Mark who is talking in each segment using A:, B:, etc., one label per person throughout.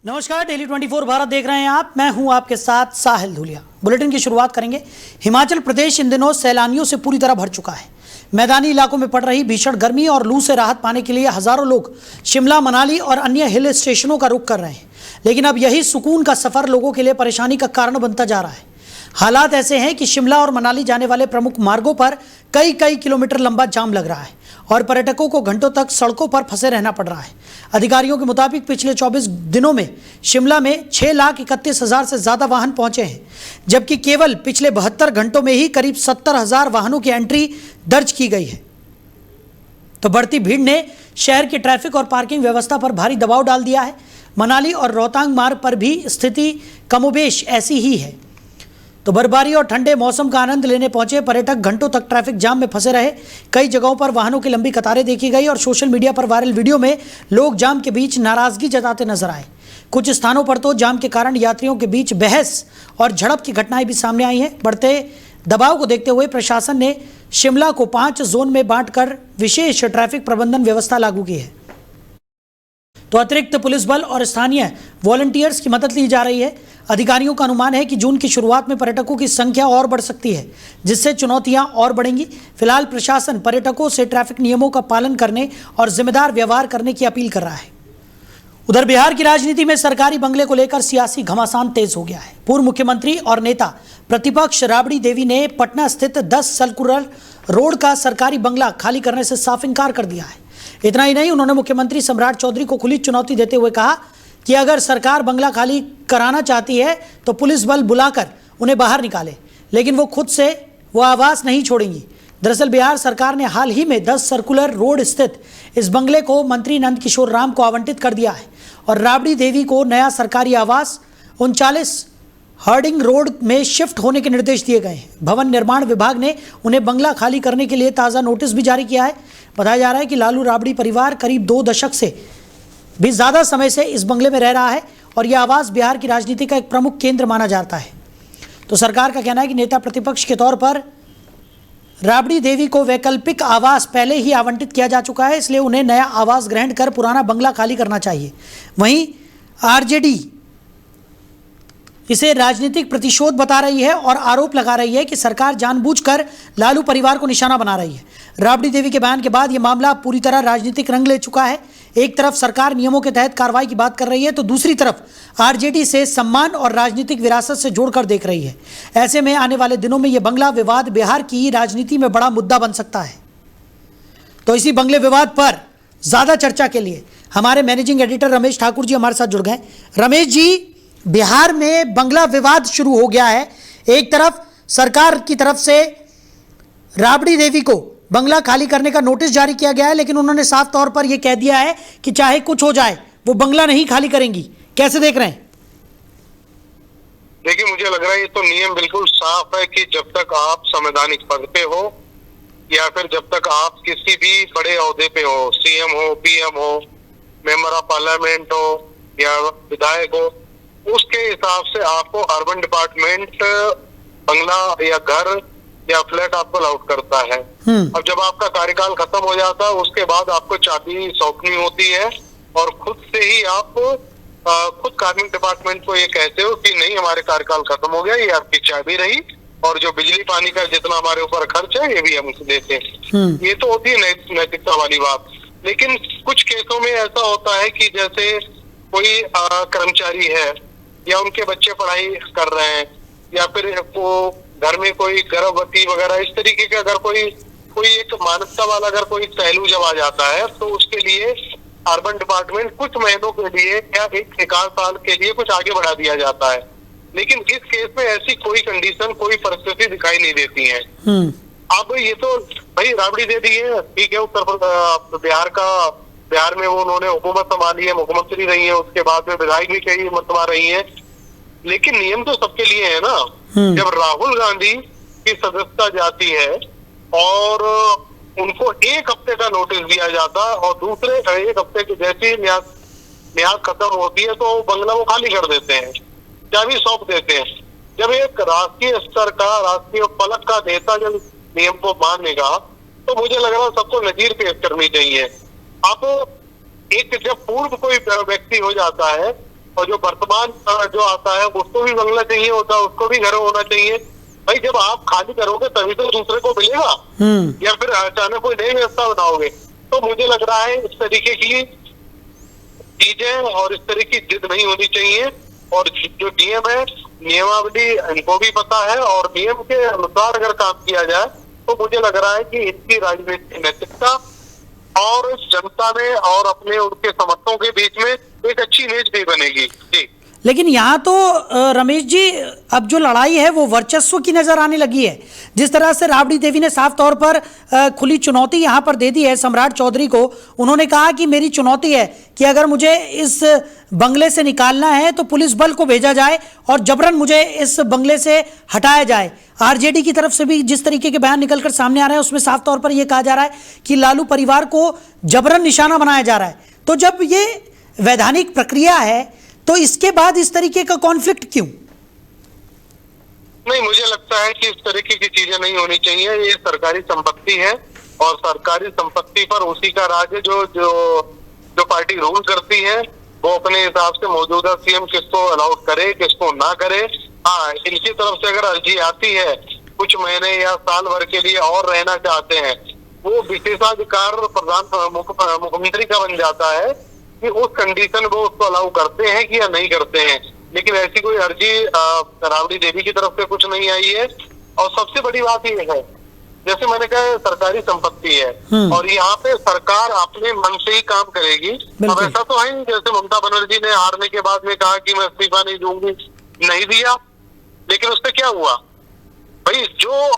A: नमस्कार, डेली 24 भारत देख रहे हैं आप। मैं हूं आपके साथ साहिल धुलिया। बुलेटिन की शुरुआत करेंगे। हिमाचल प्रदेश इन दिनों सैलानियों से पूरी तरह भर चुका है। मैदानी इलाकों में पड़ रही भीषण गर्मी और लू से राहत पाने के लिए हजारों लोग शिमला, मनाली और अन्य हिल स्टेशनों का रुख कर रहे हैं। लेकिन अब यही सुकून का सफर लोगों के लिए परेशानी का कारण बनता जा रहा है। हालात ऐसे हैं कि शिमला और मनाली जाने वाले प्रमुख मार्गों पर कई किलोमीटर लंबा जाम लग रहा है और पर्यटकों को घंटों तक सड़कों पर फंसे रहना पड़ रहा है। अधिकारियों के मुताबिक पिछले 24 दिनों में शिमला में 6,31,000 से ज़्यादा वाहन पहुंचे हैं, जबकि केवल पिछले 72 घंटों में ही करीब 70,000 वाहनों की एंट्री दर्ज की गई है। तो बढ़ती भीड़ ने शहर की ट्रैफिक और पार्किंग व्यवस्था पर भारी दबाव डाल दिया है। मनाली और रोहतांग मार्ग पर भी स्थिति कमोबेश ऐसी ही है। तो बर्फबारी और ठंडे मौसम का आनंद लेने पहुंचे पर्यटक घंटों तक ट्रैफिक जाम में फंसे रहे। कई जगहों पर वाहनों की लंबी कतारें देखी गई और सोशल मीडिया पर वायरल वीडियो में लोग जाम के बीच नाराजगी जताते नजर आए। कुछ स्थानों पर तो जाम के कारण यात्रियों के बीच बहस और झड़प की घटनाएं भी सामने आई हैं। बढ़ते दबाव को देखते हुए प्रशासन ने शिमला को 5 जोन में बांटकर विशेष ट्रैफिक प्रबंधन व्यवस्था लागू की है। तो अतिरिक्त पुलिस बल और स्थानीय वॉलंटियर्स की मदद ली जा रही है। अधिकारियों का अनुमान है कि जून की शुरुआत में पर्यटकों की संख्या और बढ़ सकती है, जिससे चुनौतियां और बढ़ेंगी। फिलहाल प्रशासन पर्यटकों से ट्रैफिक नियमों का पालन करने और जिम्मेदार व्यवहार करने की अपील कर रहा है। उधर बिहार की राजनीति में सरकारी बंगले को लेकर सियासी घमासान तेज हो गया है। पूर्व मुख्यमंत्री और नेता प्रतिपक्ष राबड़ी देवी ने पटना स्थित 10 सर्कुलर रोड का सरकारी बंगला खाली करने से साफ इनकार कर दिया है। इतना ही नहीं, उन्होंने मुख्यमंत्री सम्राट चौधरी को खुली चुनौती देते हुए कहा कि अगर सरकार बंगला खाली कराना चाहती है तो पुलिस बल बुलाकर उन्हें बाहर निकाले, लेकिन वो खुद से वो आवास नहीं छोड़ेंगी। दरअसल बिहार सरकार ने हाल ही में 10 सर्कुलर रोड स्थित इस बंगले को मंत्री नंद किशोर राम को आवंटित कर दिया है और राबड़ी देवी को नया सरकारी आवास 39 हार्डिंग रोड में शिफ्ट होने के निर्देश दिए गए हैं। भवन निर्माण विभाग ने उन्हें बंगला खाली करने के लिए ताज़ा नोटिस भी जारी किया है। बताया जा रहा है कि लालू राबड़ी परिवार करीब 2 दशक से भी ज़्यादा समय से इस बंगले में रह रहा है और यह आवास बिहार की राजनीति का एक प्रमुख केंद्र माना जाता है। तो सरकार का कहना है कि नेता प्रतिपक्ष के तौर पर राबड़ी देवी को वैकल्पिक आवास पहले ही आवंटित किया जा चुका है, इसलिए उन्हें नया आवास ग्रहण कर पुराना बंगला खाली करना चाहिए। वहीं आरजेडी इसे राजनीतिक प्रतिशोध बता रही है और आरोप लगा रही है कि सरकार जानबूझकर लालू परिवार को निशाना बना रही है। राबड़ी देवी के बयान के बाद यह मामला पूरी तरह राजनीतिक रंग ले चुका है। एक तरफ सरकार नियमों के तहत कार्रवाई की बात कर रही है, तो दूसरी तरफ आरजेडी से सम्मान और राजनीतिक विरासत से जोड़कर देख रही है। ऐसे में आने वाले दिनों में यह बंगला विवाद बिहार की राजनीति में बड़ा मुद्दा बन सकता है। तो इसी बंगले विवाद पर ज्यादा चर्चा के लिए हमारे मैनेजिंग एडिटर रमेश ठाकुर जी हमारे साथ जुड़ गए। रमेश जी, बिहार में बंगला विवाद शुरू हो गया है। एक तरफ सरकार की तरफ से राबड़ी देवी को बंगला खाली करने का नोटिस जारी किया गया है, लेकिन उन्होंने साफ तौर पर यह कह दिया है कि चाहे कुछ हो जाए वो बंगला नहीं खाली करेंगी। कैसे देख रहे हैं?
B: देखिए, मुझे लग रहा है ये तो नियम बिल्कुल साफ है कि जब तक आप संवैधानिक पद पे हो या फिर जब तक आप किसी भी बड़े ओहदे पे हो, सीएम हो, पीएम हो, मेंबर ऑफ पार्लियामेंट हो या विधायक हो, उसके हिसाब से आपको अर्बन डिपार्टमेंट बंगला या घर या फ्लैट आपको अलाउड करता है। अब जब आपका कार्यकाल खत्म हो जाता है उसके बाद आपको चाबी सौंपनी होती है और खुद से ही आप खुद कार्मिक डिपार्टमेंट को ये कहते हो कि नहीं, हमारे कार्यकाल खत्म हो गया, ये आपकी चाबी रही और जो बिजली पानी का जितना हमारे ऊपर खर्च है ये भी हम देते हैं। ये तो होती है नैतिकता वाली बात। लेकिन कुछ केसों में ऐसा होता है कि जैसे कोई कर्मचारी है या उनके बच्चे पढ़ाई कर रहे हैं या फिर वो घर में कोई गर्भवती वगैरह इस तरीके का अगर कोई एक मानवता वाला अगर कोई पहलू जब आ जाता है तो उसके लिए अर्बन डिपार्टमेंट कुछ महीनों के लिए या एक आध साल के लिए कुछ आगे बढ़ा दिया जाता है। लेकिन इस केस में ऐसी कोई कंडीशन, कोई परिस्थिति दिखाई नहीं देती है। अब ये तो भाई राबड़ी दे दी है, ठीक है, बिहार में वो उन्होंने हुकूमत संभाली है, मुख्यमंत्री रही है, उसके बाद में विधायक भी कई संभा रही है, लेकिन नियम तो सबके लिए है ना। जब राहुल गांधी की सदस्यता जाती है और उनको 1 हफ्ते का नोटिस दिया जाता और दूसरे 1 हफ्ते की जैसी मियाद खत्म होती है तो बंगला वो खाली कर देते हैं, चाबी सौंप देते हैं। जब एक राष्ट्रीय स्तर का, राष्ट्रीय फलक का नेता जब नियम को मानेगा तो मुझे लग रहा है सबको नजीर पेश करनी चाहिए। अब एक जब पूर्व कोई व्यक्ति हो जाता है और जो वर्तमान जो आता है उसको भी बंगला चाहिए होता है, उसको भी घर होना चाहिए। भाई जब आप खाली करोगे तभी तो दूसरे को मिलेगा, या फिर अचानक कोई नई व्यवस्था बनाओगे। तो मुझे लग रहा है इस तरीके की चीजें और इस तरह की जिद नहीं होनी चाहिए। और जो नियम है, नियमावली इनको भी पता है और नियम के अनुसार अगर काम किया जाए तो मुझे लग रहा है कि इनकी राजनीतिक नैतिकता और जनता में और अपने उनके समर्थकों के बीच में एक अच्छी इमेज भी बनेगी। जी,
A: लेकिन यहाँ तो रमेश जी, अब जो लड़ाई है वो वर्चस्व की नजर आने लगी है। जिस तरह से राबड़ी देवी ने साफ तौर पर खुली चुनौती यहाँ पर दे दी है सम्राट चौधरी को। उन्होंने कहा कि मेरी चुनौती है कि अगर मुझे इस बंगले से निकालना है तो पुलिस बल को भेजा जाए और जबरन मुझे इस बंगले से हटाया जाए। आरजेडी की तरफ से भी जिस तरीके के बयान निकलकर सामने आ रहे हैं उसमें साफ तौर पर यह कहा जा रहा है कि लालू परिवार को जबरन निशाना बनाया जा रहा है। तो जब ये वैधानिक प्रक्रिया है तो इसके बाद इस तरीके का कॉन्फ्लिक्ट क्यों?
B: नहीं, मुझे लगता है कि इस तरीके की चीजें नहीं होनी चाहिए। ये सरकारी संपत्ति है और सरकारी संपत्ति पर उसी का राज है जो जो जो पार्टी रूल करती है वो अपने हिसाब से मौजूदा सीएम किसको अलाउड करे किसको ना करे। हाँ, इनकी तरफ से अगर अर्जी आती है कुछ महीने या साल भर के लिए और रहना चाहते हैं, वो विशेषाधिकार प्रधान मुख्यमंत्री का बन जाता है कि उस कंडीशन को उसको अलाउ करते हैं कि या नहीं करते हैं। लेकिन ऐसी कोई अर्जी राबड़ी देवी की तरफ से कुछ नहीं आई है। और सबसे बड़ी बात ये है, जैसे मैंने कहा सरकारी संपत्ति है और यहाँ पे सरकार अपने मन से ही काम करेगी। अब ऐसा तो है नहीं जैसे ममता बनर्जी ने हारने के बाद में कहा कि मैं इस्तीफा नहीं दूंगी, नहीं दिया, लेकिन उससे क्या हुआ? भाई जो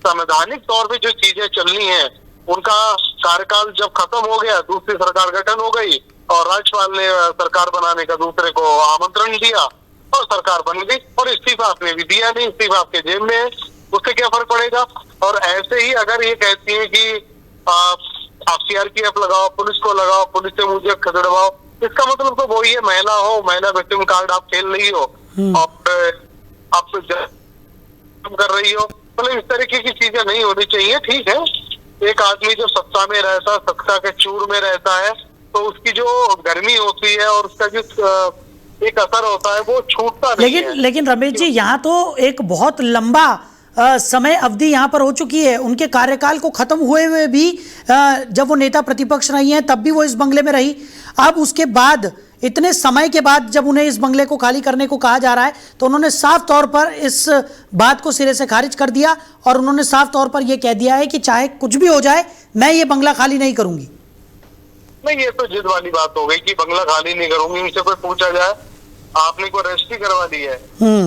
B: संवैधानिक तौर पे जो चीजें चलनी है उनका कार्यकाल जब खत्म हो गया, दूसरी सरकार गठन हो गई और राज्यपाल ने सरकार बनाने का दूसरे को आमंत्रण दिया और सरकार बन गई और इस्तीफा आपने भी दिया नहीं, इस्तीफा आपके जेब में है, उससे क्या फर्क पड़ेगा? और ऐसे ही अगर ये कहती है कि आप सीआरपीएफ लगाओ, पुलिस को लगाओ, पुलिस से मुझे खदेड़वाओ, इसका मतलब तो वही है महिला हो, महिला विक्टिम कार्ड आप खेल रही हो और आप कर रही हो। मतलब इस तरीके की चीजें नहीं होनी चाहिए। ठीक है, एक आदमी जब सत्ता में रहता है, सत्ता के चूर में रहता है तो उसकी जो गर्मी होती है और उसका जो एक असर होता है वो छूटता नहीं है।
A: लेकिन रमेश जी, यहाँ तो एक बहुत लंबा समय अवधि यहाँ पर हो चुकी है। उनके कार्यकाल को खत्म हुए हुए भी जब वो नेता प्रतिपक्ष रही हैं तब भी वो इस बंगले में रही। अब उसके बाद इतने समय के बाद जब उन्हें इस बंगले को खाली करने को कहा जा रहा है तो उन्होंने साफ तौर पर इस बात को सिरे से खारिज कर दिया और उन्होंने साफ तौर पर यह कह दिया है कि चाहे कुछ भी हो जाए मैं ये बंगला खाली नहीं करूंगी।
B: नहीं, ये तो जिद वाली बात हो गई कि बंगला खाली नहीं करूंगी। इनसे कोई पूछा जाए आपने को रजिस्ट्री करवा दी है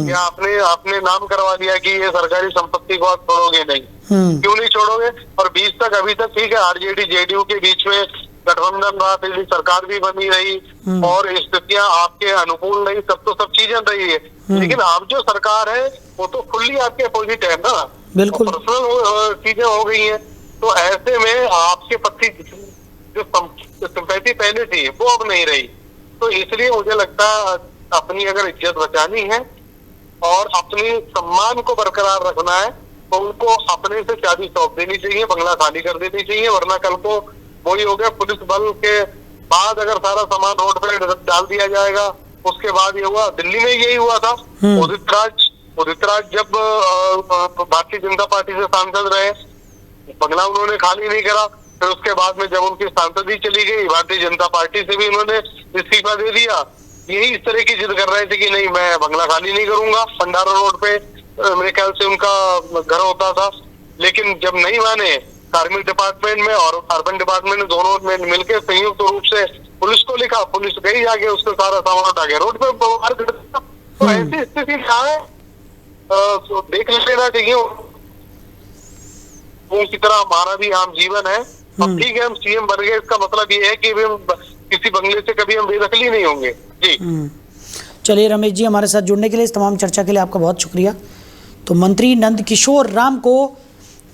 B: या आपने नाम करवा दिया कि ये सरकारी संपत्ति को आप छोड़ोगे नहीं, क्यों नहीं छोड़ोगे? और बीच तक अभी तक ठीक है, आरजेडी जेडीयू के बीच में गठबंधन रहा, पिछली सरकार भी बनी रही और स्थितियां आपके अनुकूल नहीं, सब चीजें रही है। लेकिन अब जो सरकार है वो तो खुली आपके अपोजिट है ना,
A: बिल्कुल
B: पर्सनल चीजें हो गई है। तो ऐसे में आपके प्रति जो सिंपैथी पहले थी वो अब नहीं रही। तो इसलिए मुझे लगता है अपनी अगर इज्जत बचानी है और अपनी सम्मान को बरकरार रखना है तो उनको अपने से चाबी सौंप देनी चाहिए, बंगला खाली कर देनी चाहिए। वरना कल को वही हो गया, पुलिस बल के बाद अगर सारा सामान रोड पे डाल दिया जाएगा। उसके बाद ये हुआ, दिल्ली में यही हुआ था। उदित राज जब भारतीय जनता पार्टी से सांसद रहे, बंगला उन्होंने खाली नहीं करा। फिर उसके बाद में जब उनकी सांसदी चली गई, भारतीय जनता पार्टी से भी उन्होंने इस्तीफा दे दिया। यही इस तरह की जिद कर रहे थे कि नहीं मैं बंगला खाली नहीं करूंगा। भंडारा रोड पे मेरे ख्याल से उनका घर होता था, लेकिन जब नहीं माने कार्मिक डिपार्टमेंट में और अर्बन डिपार्टमेंट दोनों में मिलकर संयुक्त रूप से पुलिस को लिखा, पुलिस गई जाके उसका सारा सामान उठा के रोड पे बाहर कर दिया। तो ऐसी स्थिति क्या है देख लेना चाहिए। उनकी तरह हमारा भी आम जीवन है। अब ठीक है, हम सीएम बन गए, इसका मतलब ये है कि किसी बंगले से कभी हम बेदखली नहीं होंगे। जी
A: चलिए रमेश जी, हमारे साथ जुड़ने के लिए, इस तमाम चर्चा के लिए आपका बहुत शुक्रिया। तो मंत्री नंद किशोर राम को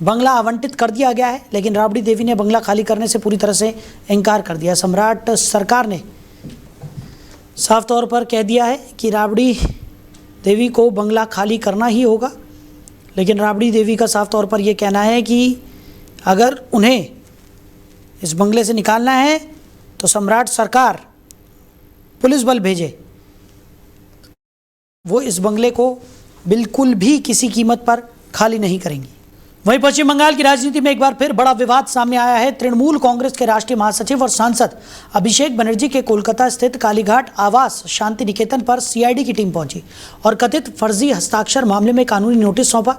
A: बंगला आवंटित कर दिया गया है, लेकिन राबड़ी देवी ने बंगला खाली करने से पूरी तरह से इनकार कर दिया। सम्राट सरकार ने साफ तौर पर कह दिया है कि राबड़ी देवी को बंगला खाली करना ही होगा, लेकिन राबड़ी देवी का साफ तौर पर यह कहना है कि अगर उन्हें इस बंगले से निकालना है तो सम्राट सरकार पुलिस बल भेजे। वो इस बंगले को बिल्कुल भी किसी कीमत पर खाली नहीं करेंगी। वहीं पश्चिम बंगाल की राजनीति में एक बार फिर बड़ा विवाद सामने आया है। तृणमूल कांग्रेस के राष्ट्रीय महासचिव और सांसद अभिषेक बनर्जी के कोलकाता स्थित कालीघाट आवास शांति निकेतन पर सीआईडी की टीम पहुंची और कथित फर्जी हस्ताक्षर मामले में कानूनी नोटिस सौंपा।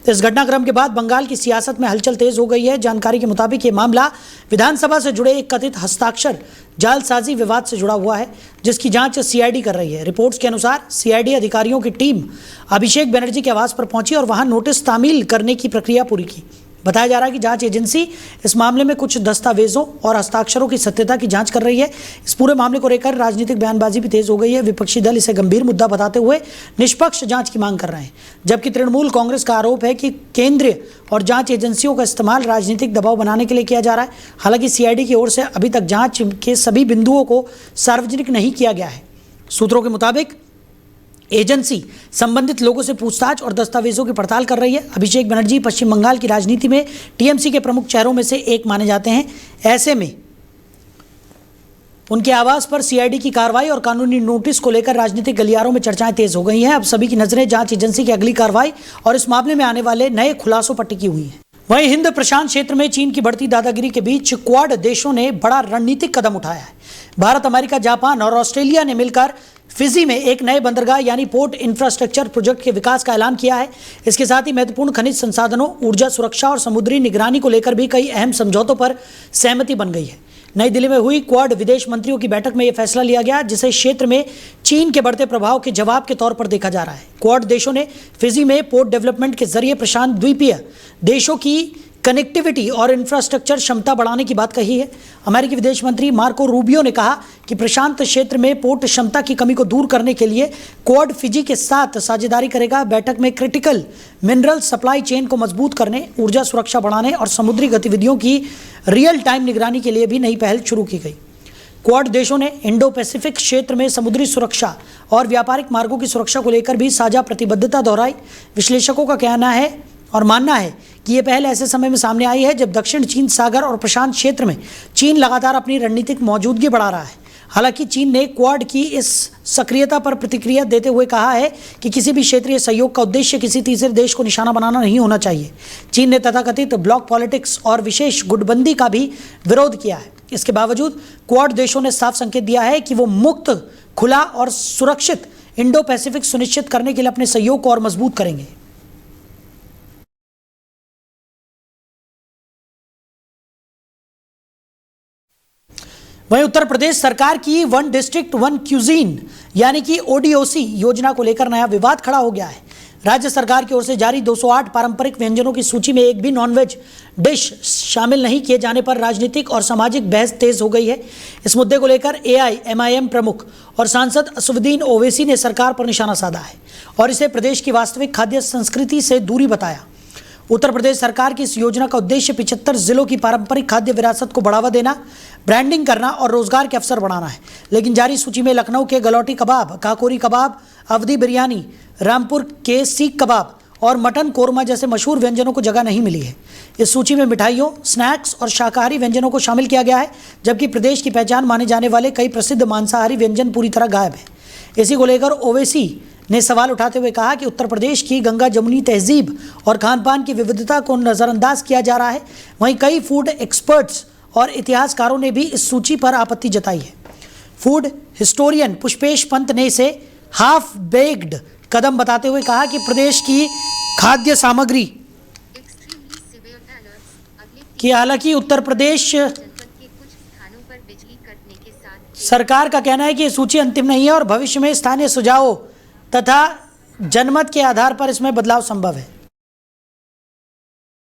A: इस घटनाक्रम के बाद बंगाल की सियासत में हलचल तेज हो गई है। जानकारी के मुताबिक ये मामला विधानसभा से जुड़े एक कथित हस्ताक्षर जालसाजी विवाद से जुड़ा हुआ है, जिसकी जांच सीआईडी कर रही है। रिपोर्ट्स के अनुसार सीआईडी अधिकारियों की टीम अभिषेक बनर्जी के आवास पर पहुंची और वहां नोटिस तामील करने की प्रक्रिया पूरी की। बताया जा रहा है कि जांच एजेंसी इस मामले में कुछ दस्तावेजों और हस्ताक्षरों की सत्यता की जांच कर रही है। इस पूरे मामले को लेकर राजनीतिक बयानबाजी भी तेज हो गई है। विपक्षी दल इसे गंभीर मुद्दा बताते हुए निष्पक्ष जांच की मांग कर रहे हैं, जबकि तृणमूल कांग्रेस का आरोप है कि केंद्रीय और जांच एजेंसियों का इस्तेमाल राजनीतिक दबाव बनाने के लिए किया जा रहा है। हालांकि सीआईडी की ओर से अभी तक जांच के सभी बिंदुओं को सार्वजनिक नहीं किया गया है। सूत्रों के मुताबिक एजेंसी संबंधित लोगों से पूछताछ और दस्तावेजों की पड़ताल कर रही है। अभिषेक बनर्जी पश्चिम बंगाल की राजनीति में टीएमसी के प्रमुख चेहरों में से एक माने जाते हैं। ऐसे में उनके आवास पर सीआईडी की कार्रवाई और कानूनी नोटिस को लेकर राजनीतिक गलियारों में चर्चाएं तेज हो गई हैं। अब सभी की नजरें जांच एजेंसी की अगली कार्रवाई और इस मामले में आने वाले नए खुलासों पर टिकी हुई हैं। वहीं हिंद प्रशांत क्षेत्र में चीन की बढ़ती दादागिरी के बीच क्वाड देशों ने बड़ा रणनीतिक कदम उठाया है। भारत, अमेरिका, जापान और ऑस्ट्रेलिया ने मिलकर फिजी में एक नए बंदरगाह यानी पोर्ट इंफ्रास्ट्रक्चर प्रोजेक्ट के विकास का ऐलान किया है। इसके साथ ही महत्वपूर्ण खनिज संसाधनों, ऊर्जा सुरक्षा और समुद्री निगरानी को लेकर भी कई अहम समझौतों पर सहमति बन गई है। नई दिल्ली में हुई क्वाड विदेश मंत्रियों की बैठक में यह फैसला लिया गया, जिसे क्षेत्र में चीन के बढ़ते प्रभाव के जवाब के तौर पर देखा जा रहा है। क्वाड देशों ने फिजी में पोर्ट डेवलपमेंट के जरिए प्रशांत द्वीपीय देशों की कनेक्टिविटी और इंफ्रास्ट्रक्चर क्षमता बढ़ाने की बात कही है। अमेरिकी विदेश मंत्री मार्को रूबियो ने कहा कि प्रशांत क्षेत्र में पोर्ट क्षमता की कमी को दूर करने के लिए क्वाड फिजी के साथ साझेदारी करेगा। बैठक में क्रिटिकल मिनरल सप्लाई चेन को मजबूत करने, ऊर्जा सुरक्षा बढ़ाने और समुद्री गतिविधियों की रियल टाइम निगरानी के लिए भी नई पहल शुरू की गई। क्वाड देशों ने इंडो पैसिफिक क्षेत्र में समुद्री सुरक्षा और व्यापारिक मार्गों की सुरक्षा को लेकर भी साझा प्रतिबद्धता दोहराई। विश्लेषकों का कहना है और मानना है कि यह पहल ऐसे समय में सामने आई है जब दक्षिण चीन सागर और प्रशांत क्षेत्र में चीन लगातार अपनी रणनीतिक मौजूदगी बढ़ा रहा है। हालांकि चीन ने क्वाड की इस सक्रियता पर प्रतिक्रिया देते हुए कहा है कि किसी भी क्षेत्रीय सहयोग का उद्देश्य किसी तीसरे देश को निशाना बनाना नहीं होना चाहिए। चीन ने तथाकथित ब्लॉक पॉलिटिक्स और विशेष गुटबंदी का भी विरोध किया है। इसके बावजूद क्वाड देशों ने साफ संकेत दिया है कि वो मुक्त, खुला और सुरक्षित इंडो पैसिफिक सुनिश्चित करने के लिए अपने सहयोग को और मजबूत करेंगे। वहीं उत्तर प्रदेश सरकार की वन डिस्ट्रिक्ट वन क्यूजीन यानी कि ओडीओसी योजना को लेकर नया विवाद खड़ा हो गया है। राज्य सरकार की ओर से जारी 208 पारंपरिक व्यंजनों की सूची में एक भी नॉनवेज डिश शामिल नहीं किए जाने पर राजनीतिक और सामाजिक बहस तेज हो गई है। इस मुद्दे को लेकर एआईएमआईएम प्रमुख और सांसद असुद्दीन ओवैसी ने सरकार पर निशाना साधा है और इसे प्रदेश की वास्तविक खाद्य संस्कृति से दूरी बताया। उत्तर प्रदेश सरकार की इस योजना का उद्देश्य 75 जिलों की पारंपरिक खाद्य विरासत को बढ़ावा देना, ब्रांडिंग करना और रोजगार के अवसर बढ़ाना है। लेकिन जारी सूची में लखनऊ के गलौटी कबाब, काकोरी कबाब, अवधी बिरयानी, रामपुर के सीख कबाब और मटन कोरमा जैसे मशहूर व्यंजनों को जगह नहीं मिली है। इस सूची में मिठाइयों, स्नैक्स और शाकाहारी व्यंजनों को शामिल किया गया है, जबकि प्रदेश की पहचान माने जाने वाले कई प्रसिद्ध मांसाहारी व्यंजन पूरी तरह गायब है। इसी को लेकर ओवैसी ने सवाल उठाते हुए कहा कि उत्तर प्रदेश की गंगा जमुनी तहजीब और खान पान की विविधता को नज़रअंदाज किया जा रहा है। वहीं कई फूड एक्सपर्ट्स और इतिहासकारों ने भी इस सूची पर आपत्ति जताई है। फूड हिस्टोरियन पुष्पेश पंत ने इसे हाफ बेक्ड कदम बताते हुए कहा कि प्रदेश की खाद्य सामग्री की हालांकि उत्तर प्रदेश सरकार का कहना है कि ये सूची अंतिम नहीं है और भविष्य में स्थानीय सुझावों तथा जनमत के आधार पर इसमें बदलाव संभव है।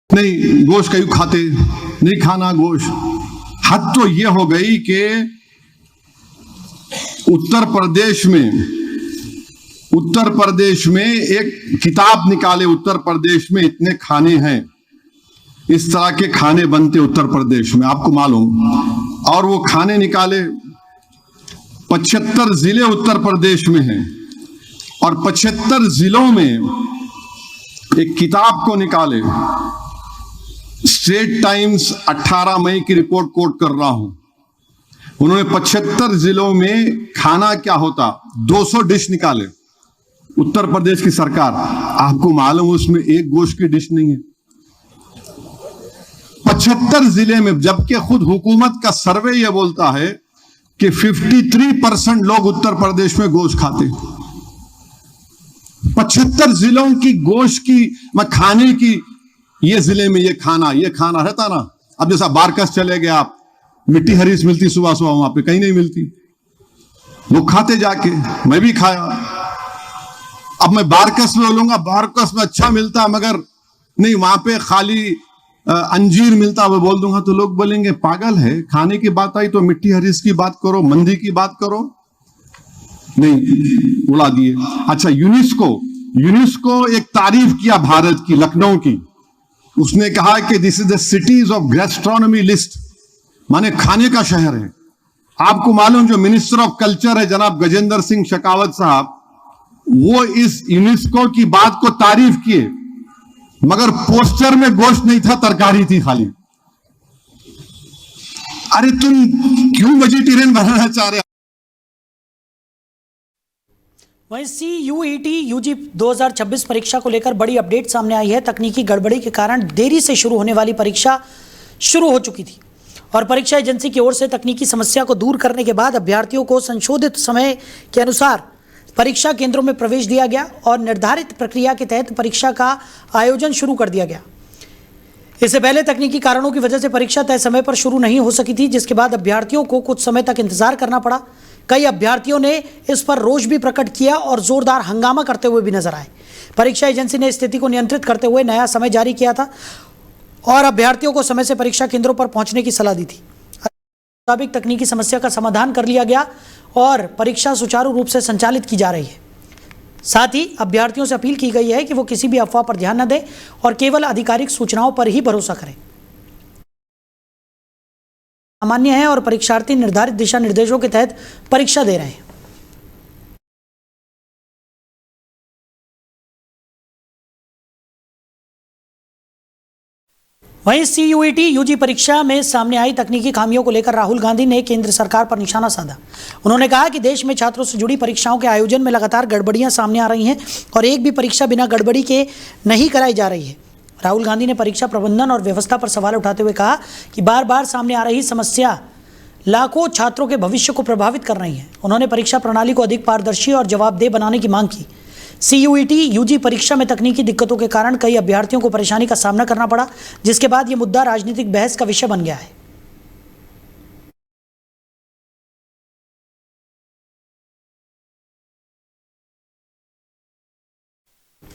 C: नहीं, गोश्त कहीं खाते नहीं, खाना गोश्त। हद तो ये हो गई कि उत्तर प्रदेश में एक किताब निकाले, उत्तर प्रदेश में इतने खाने हैं, इस तरह के खाने बनते उत्तर प्रदेश में, आपको मालूम। और वो खाने निकाले, 75 जिले उत्तर प्रदेश में हैं और 75 जिलों में एक किताब को निकाले। स्टेट टाइम्स 18 मई की रिपोर्ट कोट कर रहा हूं, उन्होंने 75 जिलों में खाना क्या होता 200 डिश निकाले। उत्तर प्रदेश की सरकार, आपको मालूम उसमें एक गोश्त की डिश नहीं है। 75 जिले में, जबकि खुद हुकूमत का सर्वे यह बोलता है कि 53% लोग उत्तर प्रदेश में गोश्त खाते। 75 जिलों की गोश्त की खाने की, ये जिले में ये खाना रहता ना। अब जैसा बारकस चले गए आप, मिट्टी हरीस मिलती सुबह सुबह, वहां पे कहीं नहीं मिलती, लोग खाते जाके, मैं भी खाया। अब मैं बारकस में बोलूंगा, बारकस में अच्छा मिलता मगर नहीं, वहां पे खाली अंजीर मिलता, वो बोल दूंगा तो लोग बोलेंगे पागल है। खाने की बात आई तो मिट्टी हरीस की बात करो, मंदी की बात करो, नहीं, उड़ा दिए। अच्छा, यूनेस्को एक तारीफ किया भारत की, लखनऊ की। उसने कहा कि this is the cities of gastronomy list, माने खाने का शहर है। आपको मालूम, जो मिनिस्टर ऑफ कल्चर है जनाब गजेंद्र सिंह शेखावत साहब, वो इस यूनेस्को की बात को तारीफ किए, मगर पोस्टर में गोश्त नहीं था, तरकारी थी खाली। अरे तुम क्यों वेजिटेरियन बनाना चाह रहे?
A: वहीं CUET UG 2026 परीक्षा को लेकर बड़ी अपडेट सामने आई है। तकनीकी गड़बड़ी के कारण देरी से शुरू होने वाली परीक्षा शुरू हो चुकी थी और परीक्षा एजेंसी की ओर से तकनीकी समस्या को दूर करने के बाद अभ्यर्थियों को संशोधित समय के अनुसार परीक्षा केंद्रों में प्रवेश दिया गया और निर्धारित प्रक्रिया के तहत परीक्षा का आयोजन शुरू कर दिया गया। इससे पहले तकनीकी कारणों की वजह से परीक्षा तय समय पर शुरू नहीं हो सकी थी, जिसके बाद अभ्यर्थियों को कुछ समय तक इंतजार करना पड़ा। कई अभ्यर्थियों ने इस पर रोष भी प्रकट किया और जोरदार हंगामा करते हुए भी नजर आए। परीक्षा एजेंसी ने स्थिति को नियंत्रित करते हुए नया समय जारी किया था और अभ्यर्थियों को समय से परीक्षा केंद्रों पर पहुंचने की सलाह दी थी। मुताबिक तकनीकी समस्या का समाधान कर लिया गया और परीक्षा सुचारू रूप से संचालित की जा रही है। साथ ही अभ्यर्थियों से अपील की गई है कि वो किसी भी अफवाह पर ध्यान न दें और केवल आधिकारिक सूचनाओं पर ही भरोसा करें। सामान्य है और परीक्षार्थी निर्धारित दिशा निर्देशों के तहत परीक्षा दे रहे हैं। वहीं CUET UG परीक्षा में सामने आई तकनीकी खामियों को लेकर राहुल गांधी ने केंद्र सरकार पर निशाना साधा। उन्होंने कहा कि देश में छात्रों से जुड़ी परीक्षाओं के आयोजन में लगातार गड़बड़ियां सामने आ रही हैं और एक भी परीक्षा बिना गड़बड़ी के नहीं कराई जा रही है। राहुल गांधी ने परीक्षा प्रबंधन और व्यवस्था पर सवाल उठाते हुए कहा कि बार बार सामने आ रही समस्या लाखों छात्रों के भविष्य को प्रभावित कर रही है। उन्होंने परीक्षा प्रणाली को अधिक पारदर्शी और जवाबदेह बनाने की मांग की। CUET UG परीक्षा में तकनीकी दिक्कतों के कारण कई अभ्यर्थियों को परेशानी का सामना करना पड़ा, जिसके बाद यह मुद्दा राजनीतिक बहस का विषय बन गया है।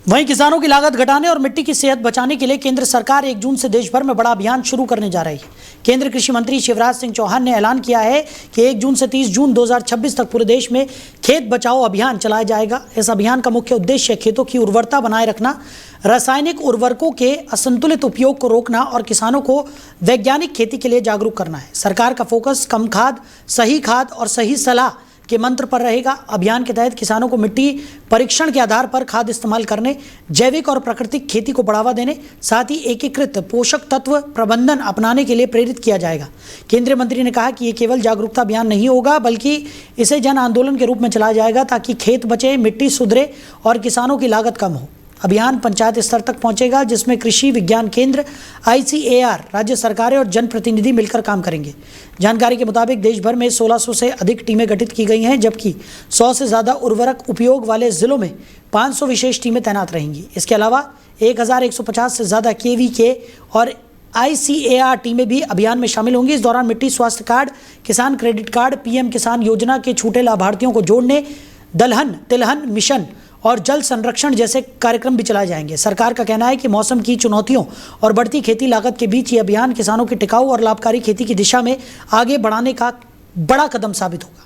A: वहीं किसानों की लागत घटाने और मिट्टी की सेहत बचाने के लिए केंद्र सरकार 1 जून से देश भर में बड़ा अभियान शुरू करने जा रही है। केंद्रीय कृषि मंत्री शिवराज सिंह चौहान ने ऐलान किया है कि 1 जून से 30 जून 2026 तक पूरे देश में खेत बचाओ अभियान चलाया जाएगा। इस अभियान का मुख्य उद्देश्य खेतों की उर्वरता बनाए रखना, रासायनिक उर्वरकों के असंतुलित उपयोग को रोकना और किसानों को वैज्ञानिक खेती के लिए जागरूक करना है। सरकार का फोकस कम खाद, सही खाद और सही सलाह के मंत्र पर रहेगा। अभियान के तहत किसानों को मिट्टी परीक्षण के आधार पर खाद इस्तेमाल करने, जैविक और प्राकृतिक खेती को बढ़ावा देने, साथ ही एकीकृत पोषक तत्व प्रबंधन अपनाने के लिए प्रेरित किया जाएगा। केंद्रीय मंत्री ने कहा कि ये केवल जागरूकता अभियान नहीं होगा, बल्कि इसे जन आंदोलन के रूप में चलाया जाएगा ताकि खेत बचे, मिट्टी सुधरे और किसानों की लागत कम हो। अभियान पंचायत स्तर तक पहुंचेगा, जिसमें कृषि विज्ञान केंद्र, ICAR, राज्य सरकारें और जनप्रतिनिधि मिलकर काम करेंगे। जानकारी के मुताबिक देश भर में 1600 से अधिक टीमें गठित की गई हैं, जबकि 100 से ज़्यादा उर्वरक उपयोग वाले जिलों में 500 विशेष टीमें तैनात रहेंगी। इसके अलावा 1150 से ज़्यादा KVK और ICAR टीमें भी अभियान में शामिल होंगी। इस दौरान मिट्टी स्वास्थ्य कार्ड, किसान क्रेडिट कार्ड, PM किसान योजना के छूटे लाभार्थियों को जोड़ने, दलहन तिलहन मिशन और जल संरक्षण जैसे कार्यक्रम भी चलाए जाएंगे। सरकार का कहना है कि मौसम की चुनौतियों और बढ़ती खेती लागत के बीच ये अभियान किसानों की टिकाऊ और लाभकारी खेती की दिशा में आगे बढ़ाने का बड़ा कदम साबित होगा।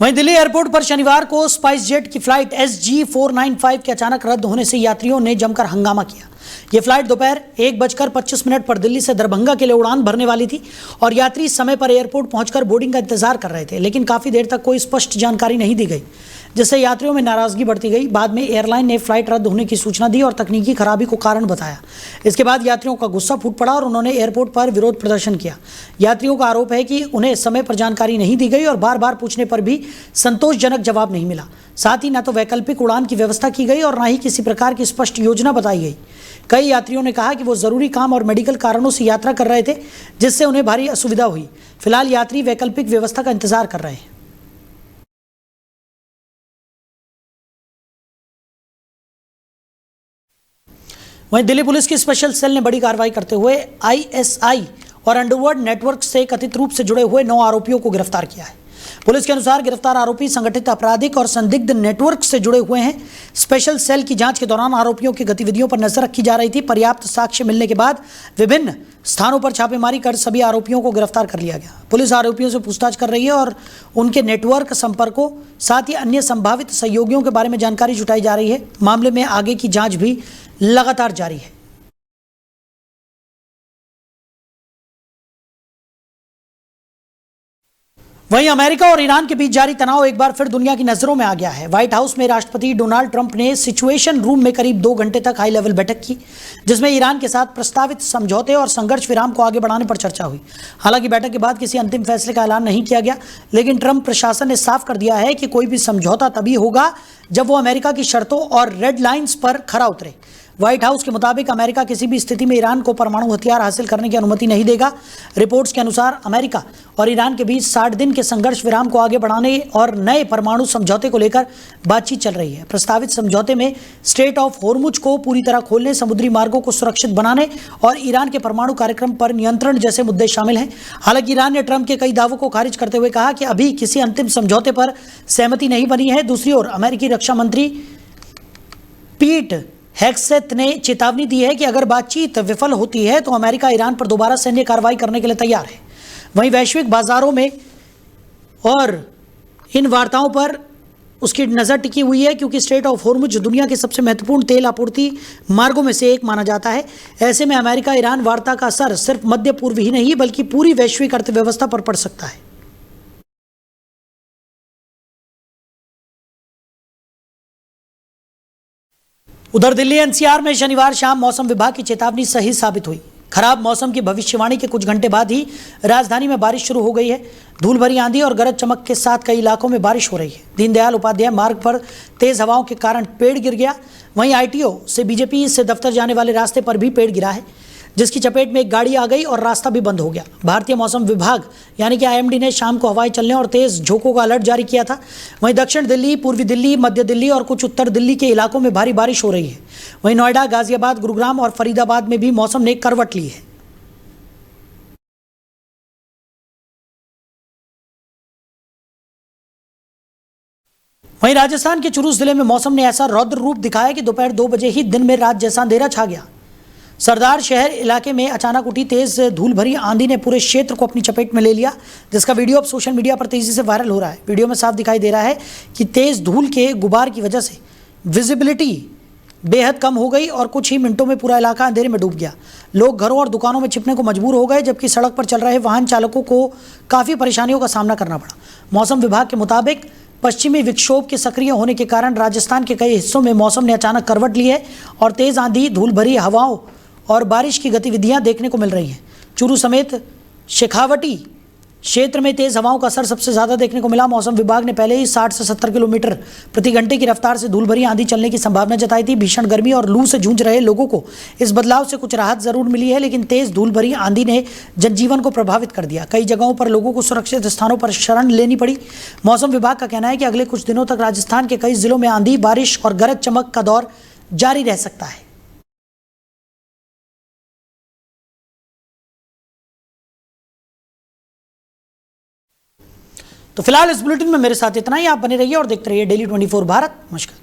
A: वहीं दिल्ली एयरपोर्ट पर शनिवार को स्पाइस जेट की फ्लाइट SG495 के अचानक रद्द होने से यात्रियों ने जमकर हंगामा किया। यह फ्लाइट दोपहर 1:25 पर दिल्ली से दरभंगा के लिए उड़ान भरने वाली थी और यात्री समय पर एयरपोर्ट पहुंचकर बोर्डिंग का इंतजार कर रहे थे, लेकिन काफी देर तक कोई स्पष्ट जानकारी नहीं दी गई। जिससे यात्रियों में नाराजगी बढ़ती गई। बाद में एयरलाइन ने फ्लाइट रद्द होने की सूचना दी और तकनीकी खराबी को कारण बताया। इसके बाद यात्रियों का गुस्सा फूट पड़ा और उन्होंने एयरपोर्ट पर विरोध प्रदर्शन किया। यात्रियों का आरोप है कि उन्हें समय पर जानकारी नहीं दी गई और बार बार पूछने पर भी संतोषजनक जवाब नहीं मिला। साथ ही न तो वैकल्पिक उड़ान की व्यवस्था की गई और न ही किसी प्रकार की स्पष्ट योजना बताई गई। कई यात्रियों ने कहा कि वो जरूरी काम और मेडिकल कारणों से यात्रा कर रहे थे, जिससे उन्हें भारी असुविधा हुई। फिलहाल यात्री वैकल्पिक व्यवस्था का इंतजार कर रहे हैं। वहीं दिल्ली पुलिस की स्पेशल सेल ने बड़ी कार्रवाई करते हुए आईएसआई और अंडरवर्ल्ड नेटवर्क से कथित रूप से जुड़े हुए 9 आरोपियों को गिरफ्तार किया है। पुलिस के अनुसार गिरफ्तार आरोपी संगठित आपराधिक और संदिग्ध नेटवर्क से जुड़े हुए हैं। स्पेशल सेल की जांच के दौरान आरोपियों की गतिविधियों पर नजर रखी जा रही थी। पर्याप्त साक्ष्य मिलने के बाद विभिन्न स्थानों पर छापेमारी कर सभी आरोपियों को गिरफ्तार कर लिया गया। पुलिस आरोपियों से पूछताछ कर रही है और उनके नेटवर्क संपर्कों साथ ही अन्य संभावित सहयोगियों के बारे में जानकारी जुटाई जा रही है। मामले में आगे की जांच भी लगातार जारी है। वहीं अमेरिका और ईरान के बीच जारी तनाव एक बार फिर दुनिया की नजरों में आ गया है। व्हाइट हाउस में राष्ट्रपति डोनाल्ड ट्रंप ने सिचुएशन रूम में करीब 2 घंटे तक हाई लेवल बैठक की, जिसमें ईरान के साथ प्रस्तावित समझौते और संघर्ष विराम को आगे बढ़ाने पर चर्चा हुई। हालांकि बैठक के बाद किसी अंतिम फैसले का ऐलान नहीं किया गया, लेकिन ट्रंप प्रशासन ने साफ कर दिया है कि कोई भी समझौता तभी होगा जब वो अमेरिका की शर्तों और रेड लाइंस पर खरा उतरे। व्हाइट हाउस के मुताबिक अमेरिका किसी भी स्थिति में ईरान को परमाणु हथियार हासिल करने की अनुमति नहीं देगा। रिपोर्ट्स के अनुसार अमेरिका और ईरान के बीच 60 दिन के संघर्ष विराम को आगे बढ़ाने और नए परमाणु समझौते को लेकर बातचीत चल रही है। प्रस्तावित समझौते में स्ट्रेट ऑफ होर्मुज को पूरी तरह खोलने, समुद्री मार्गों को सुरक्षित बनाने और ईरान के परमाणु कार्यक्रम पर नियंत्रण जैसे मुद्दे शामिल हैं। हालांकि ईरान ने ट्रंप के कई दावों को खारिज करते हुए कहा कि अभी किसी अंतिम समझौते पर सहमति नहीं बनी है। दूसरी ओर अमेरिकी रक्षा मंत्री पीट हेग्सेथ ने चेतावनी दी है कि अगर बातचीत विफल होती है तो अमेरिका ईरान पर दोबारा सैन्य कार्रवाई करने के लिए तैयार है। वहीं वैश्विक बाजारों में और इन वार्ताओं पर उसकी नज़र टिकी हुई है, क्योंकि स्ट्रेट ऑफ होर्मुज दुनिया के सबसे महत्वपूर्ण तेल आपूर्ति मार्गों में से एक माना जाता है। ऐसे में अमेरिका ईरान वार्ता का असर सिर्फ मध्य पूर्व ही नहीं बल्कि पूरी वैश्विक अर्थव्यवस्था पर पड़ सकता है। उधर दिल्ली एनसीआर में शनिवार शाम मौसम विभाग की चेतावनी सही साबित हुई। खराब मौसम की भविष्यवाणी के कुछ घंटे बाद ही राजधानी में बारिश शुरू हो गई है। धूल भरी आंधी और गरज चमक के साथ कई इलाकों में बारिश हो रही है। दीनदयाल उपाध्याय मार्ग पर तेज हवाओं के कारण पेड़ गिर गया। वहीं आईटीओ से बीजेपी से दफ्तर जाने वाले रास्ते पर भी पेड़ गिरा है, जिसकी चपेट में एक गाड़ी आ गई और रास्ता भी बंद हो गया। भारतीय मौसम विभाग यानी कि आईएमडी ने शाम को हवाएं चलने और तेज झोंकों का अलर्ट जारी किया था। वहीं दक्षिण दिल्ली, पूर्वी दिल्ली, मध्य दिल्ली और कुछ उत्तर दिल्ली के इलाकों में भारी बारिश हो रही है। वहीं नोएडा, गाजियाबाद, गुरुग्राम और फरीदाबाद में भी मौसम ने करवट ली है। वहीं राजस्थान के चुरू जिले में मौसम ने ऐसा रौद्र रूप दिखाया कि दोपहर 2 बजे ही दिन में रात जैसा अंधेरा छा गया। सरदार शहर इलाके में अचानक उठी तेज धूल भरी आंधी ने पूरे क्षेत्र को अपनी चपेट में ले लिया, जिसका वीडियो अब सोशल मीडिया पर तेजी से वायरल हो रहा है। वीडियो में साफ दिखाई दे रहा है कि तेज धूल के गुबार की वजह से विजिबिलिटी बेहद कम हो गई और कुछ ही मिनटों में पूरा इलाका अंधेरे में डूब गया। लोग घरों और दुकानों में छिपने को मजबूर हो गए, जबकि सड़क पर चल रहे वाहन चालकों को काफ़ी परेशानियों का सामना करना पड़ा। मौसम विभाग के मुताबिक पश्चिमी विक्षोभ के सक्रिय होने के कारण राजस्थान के कई हिस्सों में मौसम ने अचानक करवट ली है और तेज आंधी, धूल भरी हवाओं और बारिश की गतिविधियां देखने को मिल रही हैं। चूरू समेत शेखावटी क्षेत्र में तेज हवाओं का असर सबसे ज्यादा देखने को मिला। मौसम विभाग ने पहले ही 60 से 70 किलोमीटर प्रति घंटे की रफ्तार से धूल भरी आंधी चलने की संभावना जताई थी। भीषण गर्मी और लू से जूझ रहे लोगों को इस बदलाव से कुछ राहत जरूर मिली है, लेकिन तेज धूल भरी आंधी ने जनजीवन को प्रभावित कर दिया। कई जगहों पर लोगों को सुरक्षित स्थानों पर शरण लेनी पड़ी। मौसम विभाग का कहना है कि अगले कुछ दिनों तक राजस्थान के कई जिलों में आंधी, बारिश और गरज चमक का दौर जारी रह सकता है। तो फिलहाल इस बुलेटिन में मेरे साथ इतना ही। आप बने रहिए और देखते रहिए डेली 24 भारत। नमस्कार।